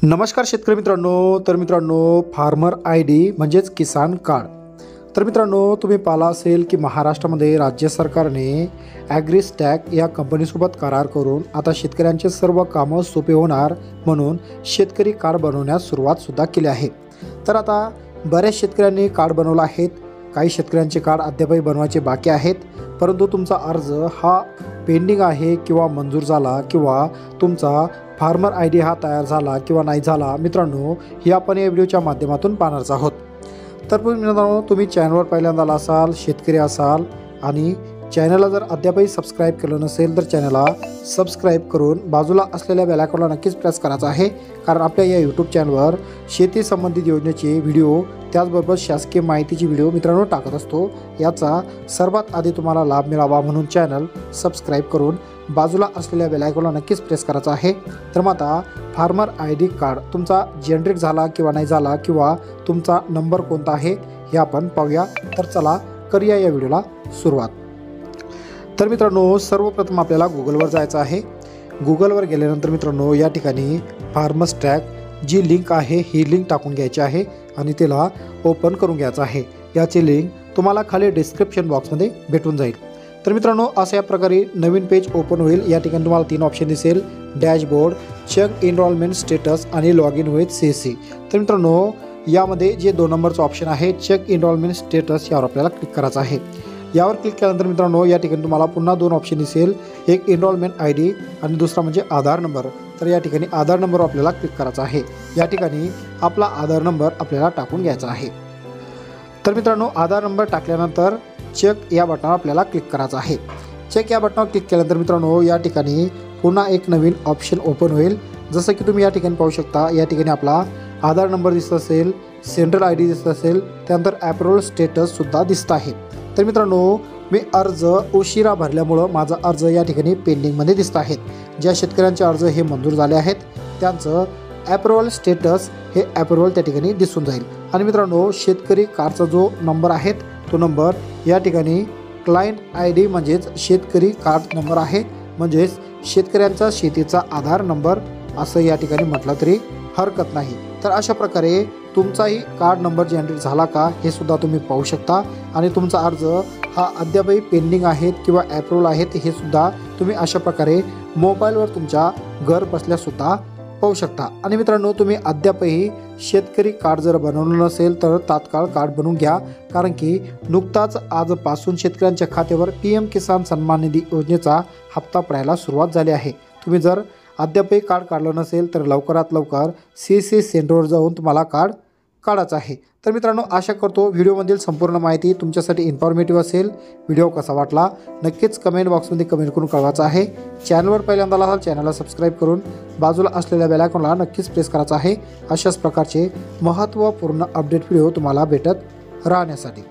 नमस्कार शेतकरी मित्रांनो. तर मित्रांनो, फार्मर आय डी म्हणजेच किसान कार्ड. तर मित्रांनो, तुम्ही पाहिलं असेल की महाराष्ट्रामध्ये राज्य सरकारने ॲग्रीस्टॅक या कंपनीसोबत करार करून आता शेतकऱ्यांचे सर्व कामं सोपे होणार म्हणून शेतकरी कार्ड बनवण्यास सुरुवातसुद्धा केली आहे. तर आता बऱ्याच शेतकऱ्यांनी कार्ड बनवलं आहेत. काही शेतकऱ्यांचे कार्ड अद्यापही बनवायचे बाकी आहेत, परंतु तुमचा अर्ज हा पेंडिंग आहे किंवा मंजूर झाला किंवा तुमचा फार्मर आय डी हा तयार झाला किंवा नाही झाला, मित्रांनो हे आपण या व्हिडिओच्या माध्यमातून पाहणार आहोत. तर मित्रांनो, तुम्ही चॅनलवर पहिल्यांदा आला असाल, शेतकरी असाल आणि चॅनलला जर अद्यापही सबस्क्राईब केलं नसेल तर चॅनलला सबस्क्राईब करून बाजूला असलेल्या बेल आयकॉनला नक्कीच प्रेस करायचं आहे. कारण आपल्या या यूट्यूब चॅनलवर शेती संबंधित योजनेचे व्हिडिओ त्याचबरोबर शासकीय माहितीची व्हिडिओ मित्रांनो टाकत असतो. याचा सर्वात आधी तुम्हाला लाभ मिळावा म्हणून चॅनल सबस्क्राईब करून बाजूला असलेल्या बेल आयकॉनला नक्कीच प्रेस करायचं आहे. तर मग आता फार्मर आय डी कार्ड तुमचा जनरेट झाला किंवा नाही झाला किंवा तुमचा नंबर कोणता आहे हे आपण पाहूया. तर चला करूया या व्हिडिओला सुरुवात. तर मित्रांनो, सर्वप्रथम आपल्याला गुगलवर जायचं आहे. गुगलवर गेल्यानंतर मित्रांनो या ठिकाणी फार्मस्ट्रॅक जी लिंक आहे ही लिंक टाकून घ्यायची आहे आणि तिला ओपन करून घ्यायचं आहे. याची लिंक तुम्हाला खाली डिस्क्रिप्शन बॉक्समध्ये भेटून जाईल. तर मित्रांनो, अशा या प्रकारे नवीन पेज ओपन होईल. या ठिकाणी तुम्हाला 3 ऑप्शन दिसेल: डॅशबोर्ड, चेक एनरोलमेंट स्टेटस आणि लॉग इन विथ CC. तर मित्रांनो, यामध्ये जे 2 नंबरचं ऑप्शन आहे चेक एनरोलमेंट स्टेटस यावर आपल्याला क्लिक करायचं आहे. यावर क्लिक केल्यानंतर मित्रांनो या ठिकाणी तुम्हाला पुन्हा 2 ऑप्शन दिसेल, एक एनरोलमेंट आय डी आणि दुसरा म्हणजे आधार नंबर. तर या ठिकाणी आधार नंबर आपल्याला क्लिक करायचा आहे. या ठिकाणी आपला आधार नंबर आपल्याला टाकून घ्यायचा आहे. तर मित्रांनो, आधार नंबर टाकल्यानंतर चेक या बटनावर आपल्याला क्लिक करायचं आहे. चेक या बटनावर क्लिक केल्यानंतर मित्रांनो या ठिकाणी पुन्हा एक नवीन ऑप्शन ओपन होईल. जसं की तुम्ही या ठिकाणी पाहू शकता, या ठिकाणी आपला आधार नंबर दिसत असेल, सेंट्रल आय डी दिसत असेल, त्यानंतर अप्रूव्हल स्टेटससुद्धा दिसत आहे. तर मित्रांनो, मी अर्ज उशिरा भरल्यामुळं माझा अर्ज या ठिकाणी पेंडिंगमध्ये दिसत आहेत. ज्या शेतकऱ्यांचे अर्ज हे मंजूर झाले आहेत त्यांचं अप्रूव्हल स्टेटस हे अप्रूव्हल त्या ठिकाणी दिसून जाईल. आणि मित्रांनो, शेतकरी कार्डचा जो नंबर आहे तो नंबर या ठिकाणी क्लायंट आय डी म्हणजेच शेतकरी कार्ड नंबर आहे, म्हणजेच शेतकऱ्यांचा शेतीचा आधार नंबर असं या ठिकाणी म्हटलं तरी हरकत नाही. तर अशा प्रकारे तुमचाही कार्ड नंबर जनरेट झाला का हे सुद्धा तुम्ही पाहू शकता. आणि तुमचा अर्ज हा अद्यापही पेंडिंग आहेत किंवा अप्रूव्हल आहेत हे सुद्धा तुम्ही अशा प्रकारे मोबाईलवर तुमच्या घर बसल्यासुद्धा पाहू शकता. आणि मित्रांनो, तुम्ही अद्यापही शेतकरी कार्ड जर बनवलं नसेल तर तात्काळ कार्ड बनवून घ्या. कारण की नुकताच आजपासून शेतकऱ्यांच्या खात्यावर PM किसान सन्मान निधी योजनेचा हप्ता पडायला सुरुवात झाली आहे. तुम्ही जर अद्यापही कार्ड काढलं नसेल तर लवकरात लवकर CC सेंटरवर जाऊन तुम्हाला कार्ड काढायचं आहे. तर मित्रांनो, आशा करतो व्हिडिओमधील संपूर्ण माहिती तुमच्यासाठी इन्फॉर्मेटिव्ह असेल. व्हिडिओ कसा वाटला नक्कीच कमेंट बॉक्समध्ये कमेंट करून कळवायचं आहे. चॅनलवर पहिल्यांदा आला असाल चॅनलला सबस्क्राईब करून बाजूला असलेल्या बेल आयकॉनला नक्कीच प्रेस करायचं आहे. अशाच प्रकारचे महत्त्वपूर्ण अपडेट व्हिडिओ तुम्हाला भेटत राहण्यासाठी.